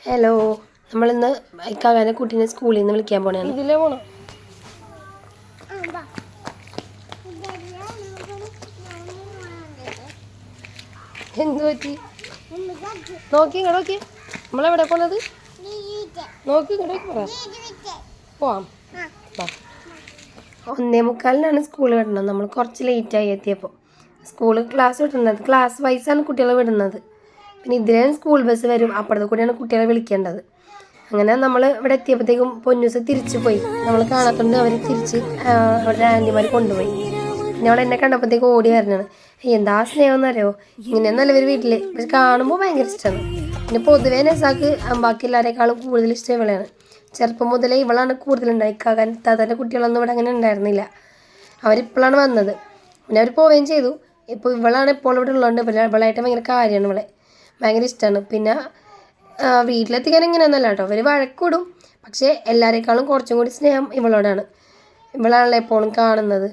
Hello, നമ്മളിന്ന് ഇക്കാകാനെ കുട്ടീനെ സ്കൂളിൽ നിന്ന് വിളിക്കാൻ പോണേ. ഇതിലേ പോണം. എന്ത് പറ്റി? നോക്കി ഇങ്ങോട്ട് നമ്മളെവിടെ പോണത്? നോക്കി ഇങ്ങോട്ട് പറ. പോവാം. 1:45 സ്കൂൾ വിടണം. നമ്മൾ കുറച്ച് ലേറ്റായി എത്തിയപ്പോൾ. ക്ലാസ് വിടുന്നത് ക്ലാസ് വൈസാണ് കുട്ടികളെ വിടുന്നത്. പിന്നെ ഇതിലാണ് സ്കൂൾ ബസ് വരും, അപ്പുറത്തെ കൂടെയാണ് കുട്ടികളെ വിളിക്കേണ്ടത്. അങ്ങനെ നമ്മൾ ഇവിടെ എത്തിയപ്പോഴത്തേക്കും പൊന്നൂസ് തിരിച്ചു പോയി. നമ്മൾ കാണാത്തോണ്ട് അവർ തിരിച്ച് അവരുടെ ആൻറ്റിമാർ കൊണ്ടുപോയി. പിന്നെ അവൾ എന്നെ കണ്ടപ്പോഴത്തേക്ക് ഓടി വരണതാണ്. എന്താ സ്നേഹം എന്നറിയോ, ഇങ്ങനെയൊന്നല്ല ഇവർ വീട്ടിൽ, പക്ഷെ കാണുമ്പോൾ ഭയങ്കര ഇഷ്ടമാണ്. പിന്നെ പൊതുവേ നെസാക്ക് ബാക്കി എല്ലാവരെക്കാളും കൂടുതൽ ഇഷ്ടം ഇവളെയാണ്. ചെറുപ്പം മുതലേ ഇവളാണ് കൂടുതലുണ്ടായി. താത്താൻ്റെ കുട്ടികളൊന്നും ഇവിടെ അങ്ങനെ ഉണ്ടായിരുന്നില്ല. അവരിപ്പോഴാണ് വന്നത്. പിന്നെ അവർ പോവുകയും ചെയ്തു. ഇപ്പോൾ ഇവളാണ് ഇപ്പോൾ ഇവിടെ ഉള്ളതുകൊണ്ട് ഇവളായിട്ട് ഭയങ്കര കാര്യമാണ്. ഇവളെ ഭയങ്കര ഇഷ്ടമാണ്. പിന്നെ വീട്ടിലെത്തിക്കാൻ ഇങ്ങനെയൊന്നുമല്ല കേട്ടോ, അവർ വഴക്കൂടും. പക്ഷേ എല്ലാവരേക്കാളും കുറച്ചും കൂടി സ്നേഹം ഇവളോടാണ്. ഇവളാണല്ലോ എപ്പോഴും കാണുന്നത്.